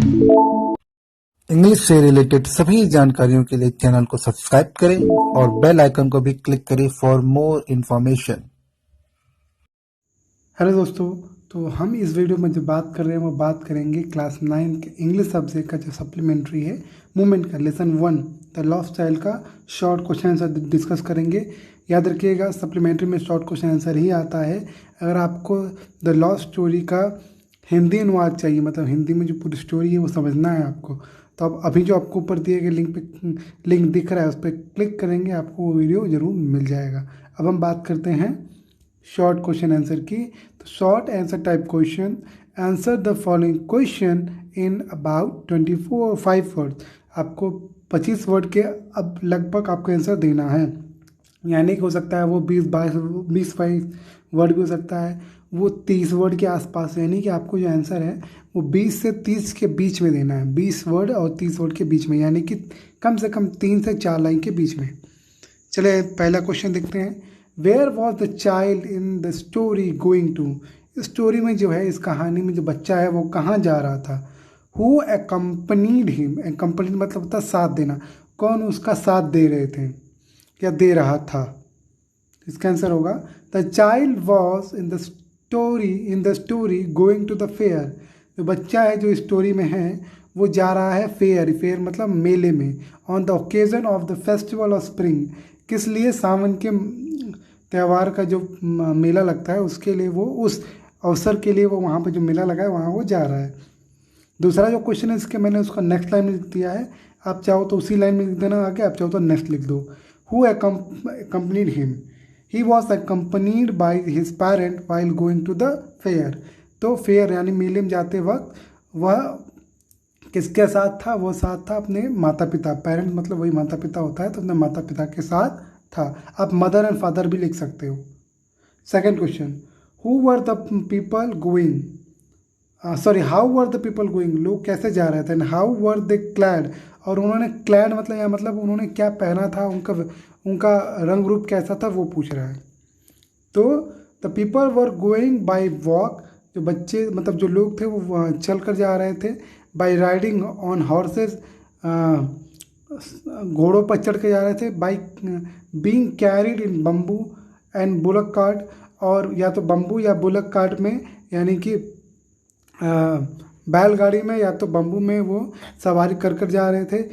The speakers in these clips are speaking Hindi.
इंग्लिश से रिलेटेड सभी जानकारियों के लिए चैनल को सब्सक्राइब करें और बेल आइकन को भी क्लिक करें फॉर मोर इन्फॉर्मेशन। हेलो दोस्तों, तो हम इस वीडियो में जो बात कर रहे हैं वो बात करेंगे क्लास 9 के इंग्लिश सब्जेक्ट का जो सप्लीमेंट्री है मूवमेंट का लेसन 1 द लॉस्ट चाइल्ड का शॉर्ट क्वेश्चन आंसर डिस्कस करेंगे। याद रखिएगा सप्लीमेंट्री में शॉर्ट क्वेश्चन आंसर ही आता है। अगर आपको द लॉस्ट स्टोरी का हिंदी अनुवाद चाहिए, मतलब हिंदी में जो पूरी स्टोरी है वो समझना है आपको, तो आप अभी जो आपको ऊपर दिए गए लिंक दिख रहा है उस पर क्लिक करेंगे, आपको वो वीडियो ज़रूर मिल जाएगा। अब हम बात करते हैं शॉर्ट क्वेश्चन आंसर की। तो short answer type question, answer the following question in about 25 word. आपको 25 वर्ड के अब लगभग आपको आंसर देना है, यानी कि हो सकता है वो 20-22 वर्ड भी हो सकता है, वो 30 वर्ड के आसपास, यानी कि आपको जो आंसर है वो 20 से 30 के बीच में देना है, 20 वर्ड और 30 वर्ड के बीच में, यानी कि कम से कम 3 से 4 लाइन के बीच में। चले पहला क्वेश्चन देखते हैं। Where was the child in the story going to. इस स्टोरी में जो है, इस कहानी में जो बच्चा है वो कहाँ जा रहा था। हु एक्कम्पनीड हिम, एक्कम्पनीड मतलब होता साथ देना, कौन उसका साथ दे रहे थे या दे रहा था। इसका आंसर होगा the child was in the story going to the fair. जो बच्चा है जो स्टोरी में है वो जा रहा है फेयर, फेयर मतलब मेले में, on the occasion of the festival of spring. किस लिए, सावन के त्यौहार का जो मेला लगता है उसके लिए, वो उस अवसर के लिए वो वहाँ पर जो मेला लगा है वहाँ वो जा रहा है। दूसरा जो क्वेश्चन है इसके मैंने उसका नेक्स्ट लाइन में लिख दिया है, आप चाहो तो उसी लाइन में लिख देना आगे, आप चाहो तो नेक्स्ट लिख दो। Who accompanied him, he was accompanied by his parent while going to the fair. तो फेयर यानी मेले में जाते वक्त वह किसके साथ था, वो साथ था अपने माता पिता, पेरेंट मतलब वही माता पिता होता है, तो अपने माता पिता के साथ था। आप मदर एंड फादर भी लिख सकते हो। Second question, who were the people going, how were the people going, लोग कैसे जा रहे थे, हाउ वर दे क्लैड, और उन्होंने क्लैड मतलब या मतलब उन्होंने क्या पहना था, उनका रंग रूप कैसा था वो पूछ रहा है। तो the people were going by walk, जो बच्चे मतलब जो लोग थे वो चल कर जा रहे थे, बाई राइडिंग ऑन हॉर्सेस, घोड़ों पर चढ़ के जा रहे थे, by being carried in bamboo and bullock cart, और या तो बम्बू या बुलक कार्ट में, यानी कि बैलगाड़ी में या तो बम्बू में वो सवारी कर कर जा रहे थे।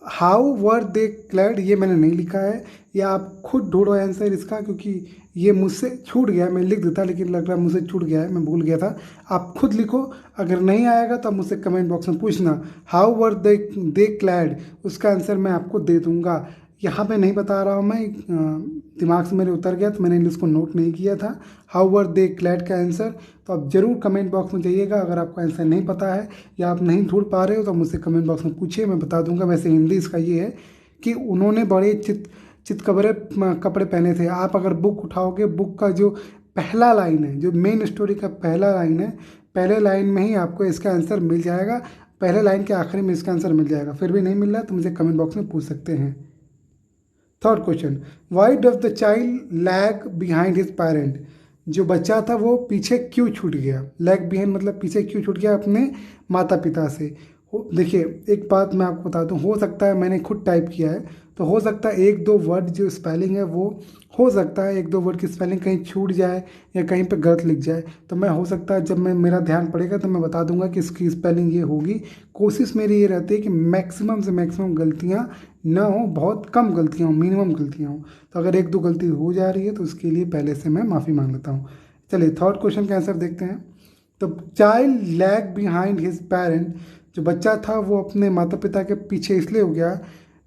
हाउ वर दे क्लैड, ये मैंने नहीं लिखा है, या आप खुद ढूंढो आंसर इसका, क्योंकि ये मुझसे छूट गया, मैं लिख देता लेकिन लग रहा है मुझसे छूट गया है, मैं भूल गया था। आप खुद लिखो, अगर नहीं आएगा तो आप मुझसे कमेंट बॉक्स में पूछना। हाउ वर दे क्लैड, उसका आंसर मैं आपको दे दूंगा। यहाँ पे नहीं बता रहा हूँ मैं, दिमाग से मेरे उतर गया तो मैंने इसको नोट नहीं किया था। हाउ वर दे क्लैड का आंसर, तो आप ज़रूर कमेंट बॉक्स में जाइएगा। अगर आपको आंसर नहीं पता है या आप नहीं ढूंढ पा रहे हो तो मुझसे कमेंट बॉक्स में पूछिए, मैं बता दूंगा। वैसे हिंदी इसका ये है कि उन्होंने बड़े चितकबरे कपड़े पहने थे। आप अगर बुक उठाओगे, बुक का जो पहला लाइन है, जो मेन स्टोरी का पहला लाइन है, पहले लाइन में ही आपको इसका आंसर मिल जाएगा, पहले लाइन के आखिरी में इसका आंसर मिल जाएगा। फिर भी नहीं मिल रहा तो मुझे कमेंट बॉक्स में पूछ सकते हैं। Third question, why does the child lag behind his parent, जो बच्चा था वो पीछे क्यों छूट गया। लैग बिहाइंड मतलब पीछे क्यों छूट गया अपने माता पिता से। देखिए एक बात मैं आपको बता दूं, हो सकता है मैंने खुद टाइप किया है, तो हो सकता है एक दो वर्ड जो स्पेलिंग है वो हो सकता है एक दो वर्ड की स्पेलिंग कहीं छूट जाए या कहीं पे गलत लिख जाए, तो मैं हो सकता है जब मैं मेरा ध्यान पड़ेगा तो मैं बता दूंगा कि इसकी स्पेलिंग ये होगी। कोशिश मेरी ये रहती है कि मैक्सिमम से मैक्सिमम गलतियाँ ना हो, बहुत कम गलतियाँ हो, मिनिमम गलतियाँ हो। तो अगर एक दो गलती हो जा रही है तो उसके लिए पहले से मैं माफ़ी मांग लेता हूँ। चलिए थर्ड क्वेश्चन का आंसर देखते हैं। तो child lag behind his parent, जो बच्चा था वो अपने माता पिता के पीछे इसलिए हो गया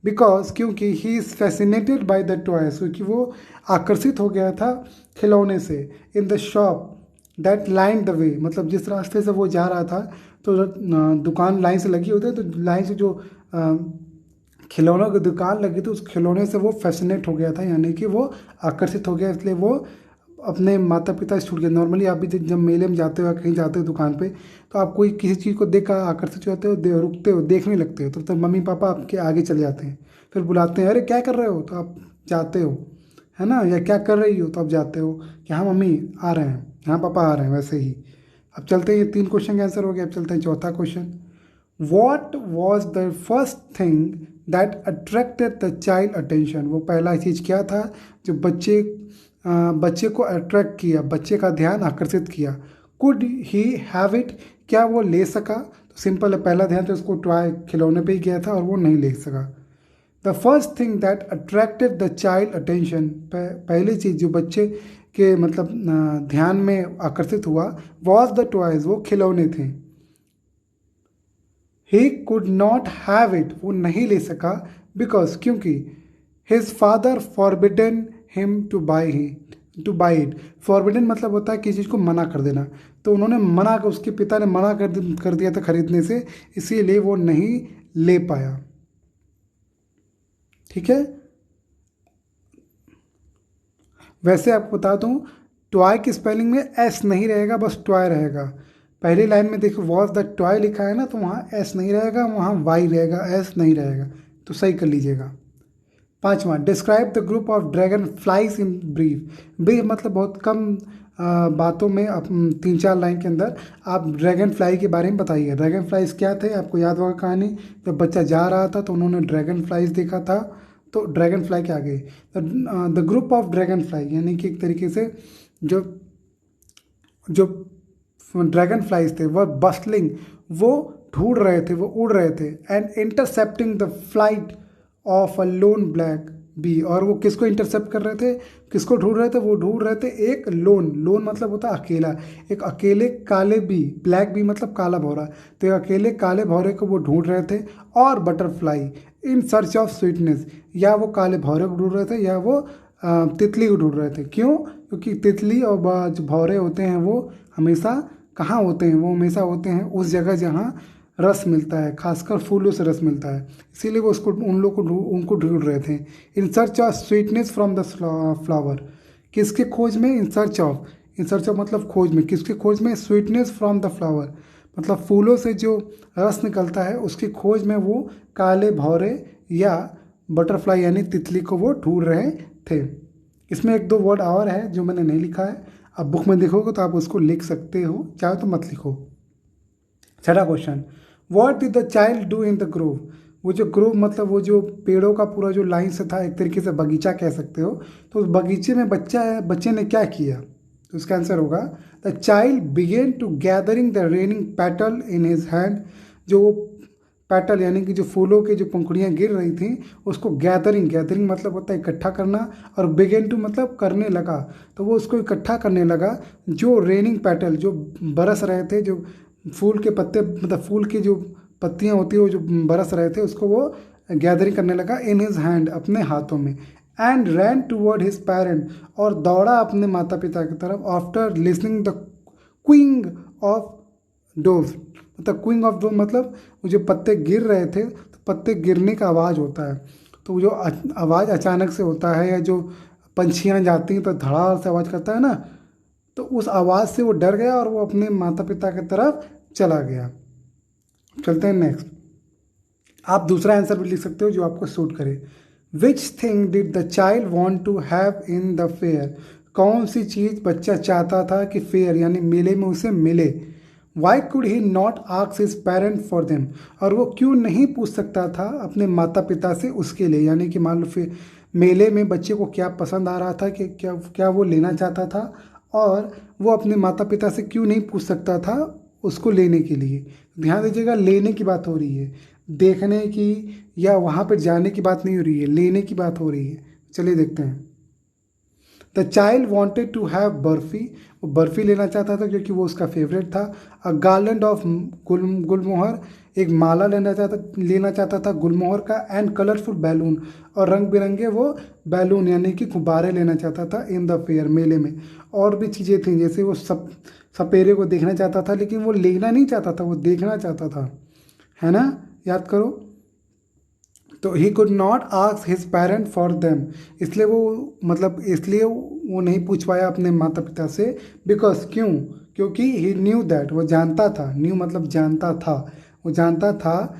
बिकॉज, क्योंकि he is fascinated by the toys, क्योंकि वो आकर्षित हो गया था खिलौने से। In the shop that line the way, मतलब जिस रास्ते से वो जा रहा था तो दुकान लाइन से लगी होती है, तो लाइन से जो खिलौनों की दुकान लगी थी उस खिलौने से वो फैसिनेट हो गया था, यानी कि वो आकर्षित हो गया, इसलिए वो अपने माता पिता से छूट गया। नॉर्मली आप भी जब मेले में जाते हो या कहीं जाते हो दुकान पे, तो आप कोई किसी चीज़ को देख कर आकर्षित होते हो, रुकते हो, देखने लगते हो, तो तब मम्मी पापा आपके आगे चले जाते हैं, फिर बुलाते हैं, अरे क्या कर रहे हो, तो आप जाते हो, है ना, या क्या कर रही हो, तो आप जाते हो कि हाँ मम्मी आ रहे हैं, हाँ पापा आ रहे हैं, वैसे ही। अब चलते हैं, ये तीन क्वेश्चन का आंसर हो गया। अब चलते हैं चौथा question. What was the first thing that attracted the child attention, वो पहला चीज़ क्या था जो बच्चे को अट्रैक्ट किया, बच्चे का ध्यान आकर्षित किया। कुड ही हैव इट, क्या वो ले सका? तो सिंपल है, पहला ध्यान तो उसको टॉय खिलौने पे ही गया था और वो नहीं ले सका। The first thing that attracted the child attention, पहली चीज़ जो बच्चे के मतलब ध्यान में आकर्षित हुआ, वॉज द टॉयज, वो खिलौने थे। He could not have it, वो नहीं ले सका, बिकॉज, क्योंकि his father forbidden him two by it. Forbidden मतलब होता है किसी चीज़ को मना कर देना, तो उन्होंने मना कर, उसके पिता ने मना कर दिया था खरीदने से, इसीलिए वो नहीं ले पाया। ठीक है, वैसे आपको बता दूं, टॉय की स्पेलिंग में एस नहीं रहेगा, बस टॉय रहेगा। पहली लाइन में देखो वॉज द टॉय लिखा है ना, तो वहाँ एस नहीं रहेगा, वहाँ वाई रहेगा, एस नहीं रहेगा, तो सही कर लीजिएगा। पांचवा, describe the group of dragon flies in brief मतलब बहुत कम बातों में, 3-4 लाइन के अंदर आप ड्रैगन फ्लाई के बारे में बताइए। ड्रैगन फ्लाइज क्या थे, आपको याद होगा कहानी, जब बच्चा जा रहा था तो उन्होंने ड्रैगन फ्लाइज देखा था, तो ड्रैगन फ्लाई के आगे the group of dragon fly, यानी कि एक तरीके से जो ड्रैगन फ्लाइज थे वह बस्टलिंग, वो ढूंढ रहे थे, वो उड़ रहे थे, and intercepting the flight of a lone black bee, और वो किसको इंटरसेप्ट कर रहे थे, किसको ढूंढ रहे थे, वो ढूंढ रहे थे एक लोन मतलब होता है अकेला, एक अकेले काले बी, ब्लैक बी मतलब काला भौरा, तो एक अकेले काले भौरे को वो ढूंढ रहे थे, और butterfly in search of sweetness, या वो काले भौरे को ढूंढ रहे थे या वो तितली को ढूंढ रहे थे। क्यों? क्योंकि तितली और जो भौरे होते हैं वो हमेशा कहाँ होते हैं, वो हमेशा होते हैं उस जगह जहाँ रस मिलता है, खासकर फूलों से रस मिलता है, इसीलिए वो उनको ढूंढ रहे थे। In search of sweetness from the flower, किसके खोज में? इन सर्च ऑफ मतलब खोज में, किसके खोज में? स्वीटनेस फ्रॉम द फ्लावर मतलब फूलों से जो रस निकलता है उसकी खोज में वो काले भौरे या बटरफ्लाई यानी तितली को वो ढूंढ रहे थे। इसमें 1-2 वर्ड और है जो मैंने नहीं लिखा है, अब बुक में देखोगे तो आप उसको लिख सकते हो, चाहे तो मत लिखो। छठा question, what did the child do in the Grove, वो जो ग्रोव मतलब वो जो पेड़ों का पूरा जो लाइन से था, एक तरीके से बगीचा कह सकते हो, तो उस बगीचे में बच्चे ने क्या किया? तो इसका आंसर होगा the child began to gathering the raining petal in his hand, जो पेटल यानी कि जो फूलों के जो पंखुड़ियाँ गिर रही थी उसको गैदरिंग मतलब होता है इकट्ठा करना, और बिगेन टू मतलब करने लगा, तो वो उसको इकट्ठा करने लगा, जो रेनिंग पेटल जो बरस रहे थे, जो फूल के पत्ते मतलब फूल की जो पत्तियाँ होती है वो जो बरस रहे थे उसको वो गैदरिंग करने लगा इन हिज हैंड अपने हाथों में, and ran toward his parent और दौड़ा अपने माता पिता की तरफ, after listening the Qing of dove मतलब क्विंग ऑफ डोव मतलब वो जो पत्ते गिर रहे थे, तो पत्ते गिरने का आवाज़ होता है, तो जो आवाज़ अचानक से होता है या जो पंछियाँ जाती हैं तो धड़ाम से आवाज़ करता है ना, तो उस आवाज़ से वो डर गया और वो अपने माता पिता की तरफ चला गया। चलते हैं नेक्स्ट, आप दूसरा आंसर भी लिख सकते हो जो आपको सूट करे। Which thing did the child want to have in the fair, कौन सी चीज़ बच्चा चाहता था कि फेयर यानी मेले में उसे मिले। Y could he not ask his parent for them, और वो क्यों नहीं पूछ सकता था अपने माता पिता से उसके लिए, यानी कि मान लो फिर मेले में बच्चे को क्या पसंद आ रहा था कि क्या वो लेना चाहता था, और वो अपने माता पिता से क्यों नहीं पूछ सकता था उसको लेने के लिए। ध्यान दीजिएगा, लेने की बात हो रही है, देखने की या वहाँ पर जाने की बात नहीं हो रही है, लेने की बात हो रही है। चलिए देखते हैं। The child wanted to have barfi, वो बर्फ़ी लेना चाहता था क्योंकि वो उसका फेवरेट था। अ गार्लैंड ऑफ गुलमोहर, एक माला लेना चाहता था गुलमोहर का, एंड कलरफुल बैलून, और रंग बिरंगे वो बैलून यानी कि गुब्बारे लेना चाहता था इन द फेयर मेले में। और भी चीज़ें थी जैसे वो सपेरे को देखना चाहता था, लेकिन वो लेना नहीं चाहता था, वो देखना चाहता था, है ना, याद करो। तो he could not ask his parent for them, इसलिए वो नहीं पूछ पाया अपने माता पिता से, बिकॉज क्योंकि ही न्यू दैट, वो जानता था, न्यू मतलब जानता था, वो जानता था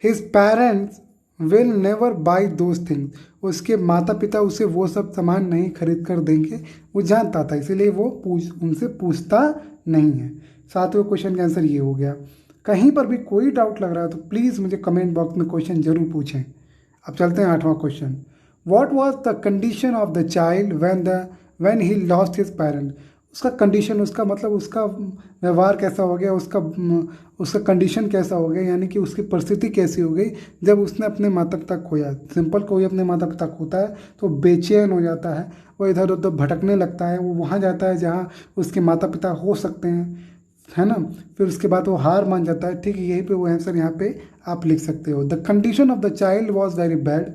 his parents will never by those things, उसके माता पिता उसे वो सब सामान नहीं खरीद कर देंगे, वो जानता था, इसीलिए वो उनसे पूछता नहीं है। 7वें क्वेश्चन का आंसर ये हो गया। कहीं पर भी कोई डाउट लग रहा है तो प्लीज़ मुझे कमेंट बॉक्स में क्वेश्चन जरूर पूछें। अब चलते हैं 8वां question. What was the condition of the child when he lost his parent. उसका कंडीशन, उसका मतलब उसका व्यवहार कैसा हो गया, उसका कंडीशन कैसा हो गया, यानी कि उसकी परिस्थिति कैसी हो गई जब उसने अपने माता पिता खोया। सिंपल, कोई अपने माता पिता खोता है तो बेचैन हो जाता है, वो इधर उधर भटकने लगता है, वो वहाँ जाता है जहाँ उसके माता पिता हो सकते हैं, है ना। फिर उसके बाद वो हार मान जाता है। ठीक है, यही पे वो आंसर यहाँ पे आप लिख सकते हो। The condition of the child was very bad.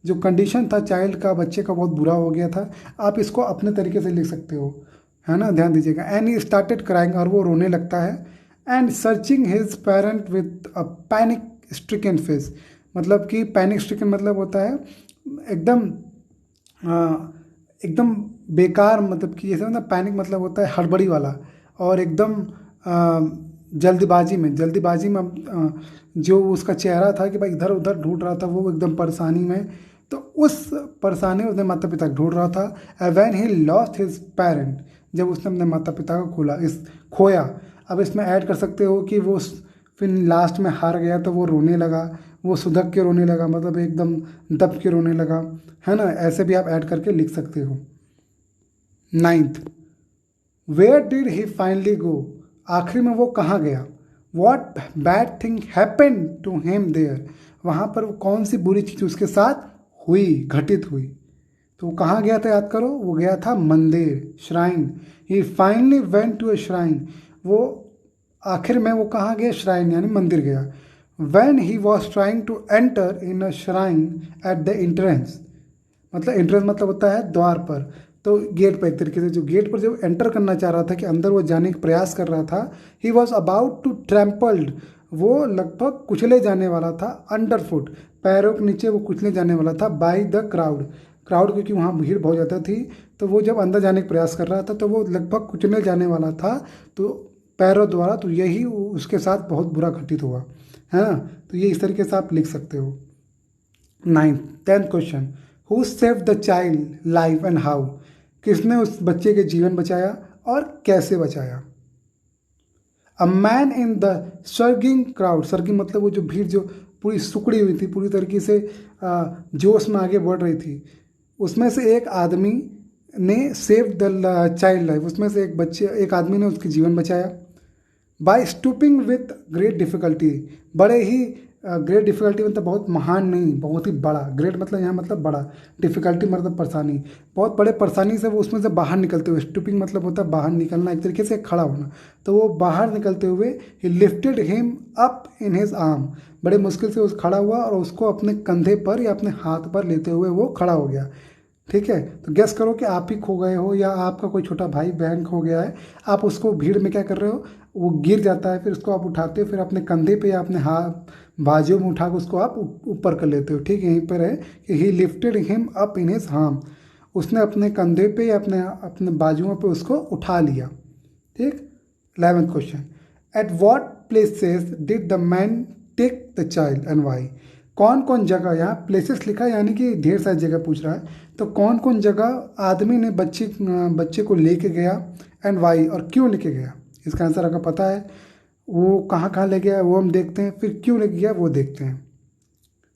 जो कंडीशन था चाइल्ड का, बच्चे का, बहुत बुरा हो गया था। आप इसको अपने तरीके से लिख सकते हो, है ना, ध्यान दीजिएगा। एंड ही स्टार्टेड क्राइंग, और वो रोने लगता है। And searching his parent with a panic stricken face. मतलब कि पैनिक स्ट्रिकन मतलब होता है एकदम एकदम बेकार, मतलब कि जैसे मतलब पैनिक मतलब होता है हड़बड़ी वाला, और एकदम जल्दीबाजी में जो उसका चेहरा था कि भाई इधर उधर ढूंढ रहा था, वो एकदम परेशानी में। तो उस परेशानी में उसने माता पिता को ढूंढ रहा था। When he lost his parent, जब उसने अपने माता पिता को खोया। अब इसमें ऐड कर सकते हो कि वो फिर लास्ट में हार गया तो वो रोने लगा, वो सुधक के रोने लगा, मतलब एकदम दब के रोने लगा, है ना। ऐसे भी आप ऐड करके लिख सकते हो। 9th, where did he finally go. आखिर में वो कहाँ गया। What bad thing happened to him there. वहाँ पर वो कौन सी बुरी चीज़ उसके साथ घटित हुई। तो वो कहाँ गया था, याद करो, वो गया था मंदिर, shrine. He finally went to a shrine. वो आखिर में वो कहाँ गया, श्राइन यानी मंदिर गया। When he was trying to enter in a shrine at the entrance, मतलब एंट्रेंस मतलब होता है द्वार पर, तो गेट पर एक तरीके से, जो गेट पर जब एंटर करना चाह रहा था, कि अंदर वो जाने का प्रयास कर रहा था। He was about to trampled, वो लगभग कुचले जाने वाला था। अंडर फुट, पैरों के नीचे वो कुचले जाने वाला था। बाय द क्राउड, क्योंकि वहाँ भीड़ बहुत ज़्यादा थी, तो वो जब अंदर जाने का प्रयास कर रहा था तो वो लगभग कुचले जाने वाला था, तो पैरों द्वारा। तो यही उसके साथ बहुत बुरा घटित हुआ, है ना। तो ये इस तरीके से आप लिख सकते हो। 10th question, who save the child life and how. किसने उस बच्चे के जीवन बचाया और कैसे बचाया। A man in the surging crowd, surging मतलब वो जो भीड़ जो पूरी सुकड़ी हुई थी, पूरी तरीके से जोश में आगे बढ़ रही थी, उसमें से एक आदमी ने सेव द चाइल्ड लाइफ, उसमें से एक आदमी ने उसके जीवन बचाया। By stooping with great difficulty, बड़े ही ग्रेट डिफिकल्टी मतलब बहुत महान नहीं, बहुत ही बड़ा। ग्रेट मतलब यहाँ मतलब बड़ा, डिफिकल्टी मतलब परेशानी, बहुत बड़े परेशानी से वो उसमें से बाहर निकलते हुए। स्टूपिंग मतलब होता है बाहर निकलना, एक तरीके से खड़ा होना। तो वो बाहर निकलते हुए ही lifted him up in his arm, बड़े मुश्किल से उस खड़ा हुआ और उसको अपने कंधे पर या अपने हाथ पर लेते हुए वो खड़ा हो गया। ठीक है, तो गेस करो कि आप ही खो गए हो या आपका कोई छोटा भाई बहन खो गया है। आप उसको भीड़ में क्या कर रहे हो, वो गिर जाता है, फिर उसको आप उठाते हो, फिर अपने कंधे पे या अपने हाथ बाजुओं में उठा के उसको आप ऊपर कर लेते हो। ठीक, यहीं पर है कि ही lifted him up in his harm, उसने अपने कंधे पे या अपने बाजुओं पे उसको उठा लिया। ठीक। 11th question, at what places did the man take the child and why. कौन कौन जगह, यहाँ प्लेसेस लिखा है यानी कि ढेर सारी जगह पूछ रहा है, तो कौन कौन जगह आदमी ने बच्चे को लेके गया एंड वाई, और क्यों लेके गया। इसका आंसर अगर पता है, वो कहाँ कहाँ ले गया वो हम देखते हैं, फिर क्यों लेके गया वो देखते हैं।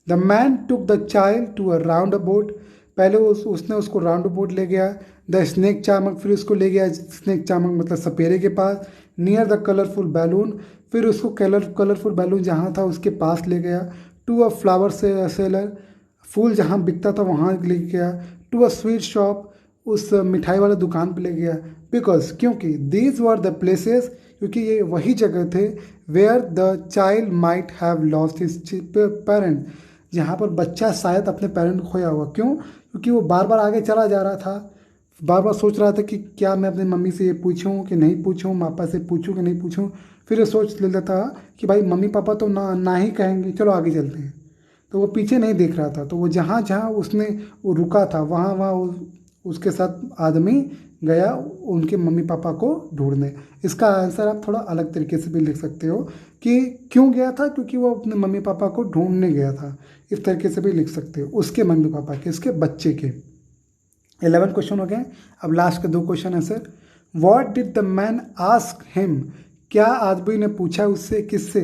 The man took the child to a roundabout, पहले उसने उसको राउंड अबाउट ले गया। द स्नेक चामक, फिर उसको ले गया स्नेक चामक मतलब सपेरे के पास। नियर द कलरफुल बैलून, फिर उसको कलरफुल बैलून जहाँ था उसके पास ले गया। टू अ फ्लावर सेलर, फूल जहाँ बिकता था वहाँ ले गया। टू अ स्वीट शॉप, उस मिठाई वाले दुकान पे ले गया। बिकॉज, क्योंकि दीज वर द प्लेसेस, क्योंकि ये वही जगह थे, where the child might have lost his parent, जहाँ पर बच्चा शायद अपने पेरेंट को खोया हुआ। क्यों, क्योंकि वो बार बार आगे चला जा रहा था, बार बार सोच रहा था कि क्या मैं अपनी मम्मी से ये पूछूं कि नहीं पूछूं, पापा से पूछूं कि नहीं पूछूं। फिर ये सोच लेता था कि भाई मम्मी पापा तो ना ही कहेंगे, चलो आगे चलते हैं। तो वो पीछे नहीं देख रहा था, तो वो जहाँ जहाँ वो रुका था वहाँ उसके साथ आदमी गया उनके मम्मी पापा को ढूंढने। इसका आंसर आप थोड़ा अलग तरीके से भी लिख सकते हो कि क्यों गया था, क्योंकि वो अपने मम्मी पापा को ढूंढने गया था। इस तरीके से भी लिख सकते हो, उसके मम्मी पापा के, उसके बच्चे के। 11 क्वेश्चन हो गए। अब लास्ट के 2 क्वेश्चन है sir. What did the man ask him, क्या आदमी ने पूछा उससे, किससे,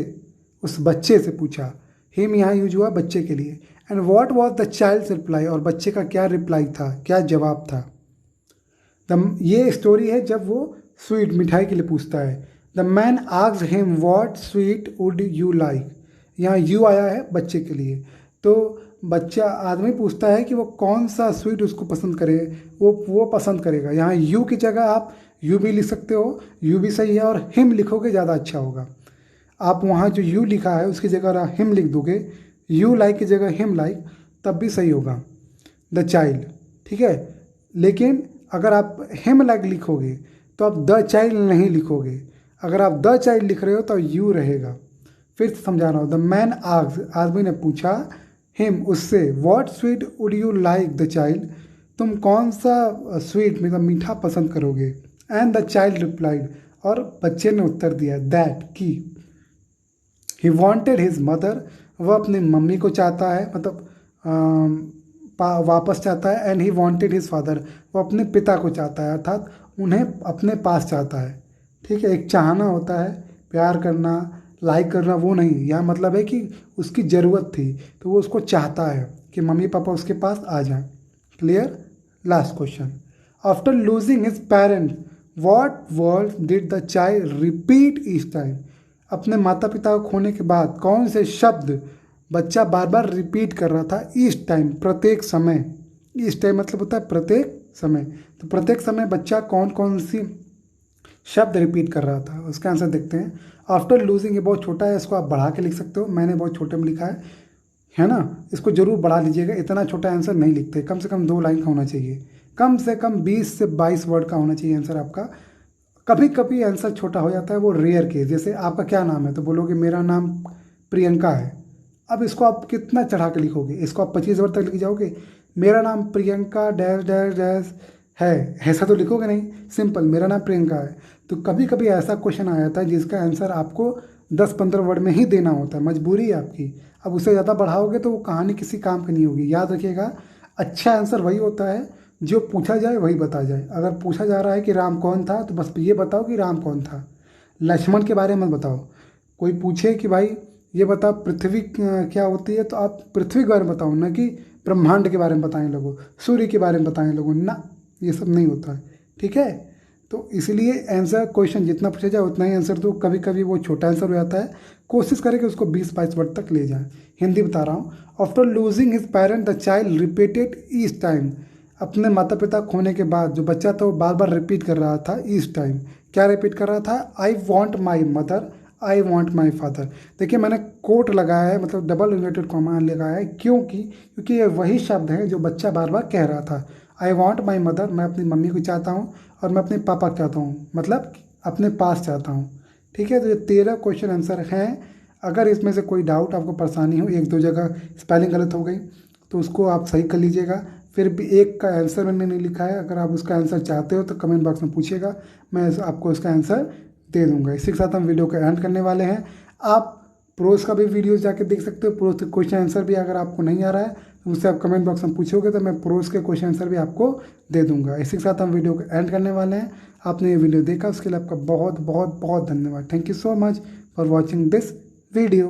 उस बच्चे से पूछा। हिम यहाँ यूज हुआ बच्चे के लिए। And what was the child's reply, और बच्चे का क्या रिप्लाई था, क्या जवाब था। ये स्टोरी है जब वो स्वीट मिठाई के लिए पूछता है। The man asked him what sweet would you like, यहाँ यू आया है बच्चे के लिए। तो बच्चा आदमी पूछता है कि वो कौन सा स्वीट उसको पसंद करे, वो पसंद करेगा। यहाँ यू की जगह आप यू भी लिख सकते हो, यू भी सही है, और हिम लिखोगे ज़्यादा अच्छा होगा। आप वहाँ जो यू लिखा है उसकी जगह हिम लिख दोगे, यू लाइक की जगह हिम लाइक, तब भी सही होगा। द चाइल्ड, ठीक है। लेकिन अगर आप हिम लाइक लिखोगे तो आप द चाइल्ड नहीं लिखोगे। अगर आप द चाइल्ड लिख रहे हो तो यू रहेगा। फिर से समझा रहा हूँ। द मैन आस्क्ड, आदमी ने पूछा, हिम उससे, what sweet would you like the child, तुम कौन सा स्वीट मतलब मीठा पसंद करोगे। एंड द चाइल्ड रिप्लाइड, और बच्चे ने उत्तर दिया, दैट की ही वॉन्टेड हिज मदर, वह अपनी मम्मी को चाहता है, मतलब वापस चाहता है। And he wanted his father, वो अपने पिता को चाहता है, अर्थात उन्हें अपने पास चाहता है। ठीक है, एक चाहना होता है, प्यार करना, लाइक करना, वो नहीं। यहाँ मतलब है कि उसकी ज़रूरत थी तो वो उसको चाहता है कि मम्मी पापा उसके पास आ जाएं। Clear. Last question, after losing his parents what words did the child repeat each time, अपने माता पिता को खोने के बाद कौन से शब्द बच्चा बार बार रिपीट कर रहा था ईच टाइम, प्रत्येक समय। ईच टाइम मतलब होता है प्रत्येक समय। तो प्रत्येक समय बच्चा कौन कौन सी शब्द रिपीट कर रहा था, उसका आंसर देखते हैं। आफ्टर लूजिंग, ये बहुत छोटा है, इसको आप बढ़ा के लिख सकते हो, मैंने बहुत छोटे में लिखा है ना। इसको जरूर बढ़ा लीजिएगा, इतना छोटा आंसर नहीं लिखते, कम से कम 2 लाइन का होना चाहिए, कम से कम 20 से 22 वर्ड का होना चाहिए आंसर आपका। कभी कभी आंसर छोटा हो जाता है, वो रेयर केस। जैसे आपका क्या नाम है, तो बोलोगे मेरा नाम प्रियंका है। अब इसको आप कितना चढ़ा के लिखोगे, इसको आप 25 वर्ड तक लिख जाओगे, मेरा नाम प्रियंका डैश डैश डैश है, ऐसा तो लिखोगे नहीं, सिंपल मेरा नाम प्रियंका है। तो कभी कभी ऐसा क्वेश्चन आ जाता है जिसका आंसर आपको 10-15 वर्ड में ही देना होता है, मजबूरी है आपकी। अब उससे ज़्यादा बढ़ाओगे तो वो कहानी किसी काम की नहीं होगी। याद रखिएगा, अच्छा आंसर वही होता है जो पूछा जाए वही बता जाए। अगर पूछा जा रहा है कि राम कौन था, तो बस ये बताओ कि राम कौन था, लक्ष्मण के बारे में मत बताओ। कोई पूछे कि भाई ये बताओ पृथ्वी क्या होती है, तो आप पृथ्वी के बारे में बताओ, ना कि ब्रह्मांड के बारे में बताएं लोगों, सूर्य के बारे में बताएं लोगों, ना, ये सब नहीं होता है। ठीक है, तो इसलिए आंसर क्वेश्चन जितना पूछा जाए उतना ही आंसर दो। कभी कभी वो छोटा आंसर हो जाता है, कोशिश करें कि उसको 20-22 वर्ड तक ले जाएं। हिंदी बता रहा हूँ। After losing his parent the child repeated each time, अपने माता पिता खोने के बाद जो बच्चा था वो बार बार रिपीट कर रहा था ईच टाइम। क्या रिपीट कर रहा था, I want my mother, I want my father. देखिए मैंने कोट लगाया है, मतलब डबल इन्वर्टेड कॉमा लगाया है, क्योंकि ये वही शब्द है जो बच्चा बार बार कह रहा था। आई वॉन्ट माई मदर, मैं अपनी मम्मी को चाहता हूँ, और मैं अपने पापा को चाहता हूँ, मतलब अपने पास चाहता हूँ। ठीक है, तो ये 13 क्वेश्चन आंसर हैं। अगर इसमें से कोई डाउट आपको परेशानी हो, 1-2 जगह स्पेलिंग गलत हो गई, तो उसको आप सही कर लीजिएगा। फिर भी एक का आंसर मैंने नहीं लिखा है, अगर आप उसका आंसर चाहते हो तो कमेंट बॉक्स में पूछिएगा, मैं आपको उसका आंसर दे दूंगा। इसी के साथ हम वीडियो को एंड करने वाले हैं। आप प्रोज का भी वीडियो जाके देख सकते हो, प्रोज के क्वेश्चन आंसर भी अगर आपको नहीं आ रहा है तो मुझसे आप कमेंट बॉक्स में पूछोगे तो मैं प्रोज के क्वेश्चन आंसर भी आपको दे दूंगा। इसी के साथ हम वीडियो को एंड करने वाले हैं। आपने ये वीडियो देखा उसके लिए आपका बहुत बहुत बहुत धन्यवाद। Thank you so much for watching this video.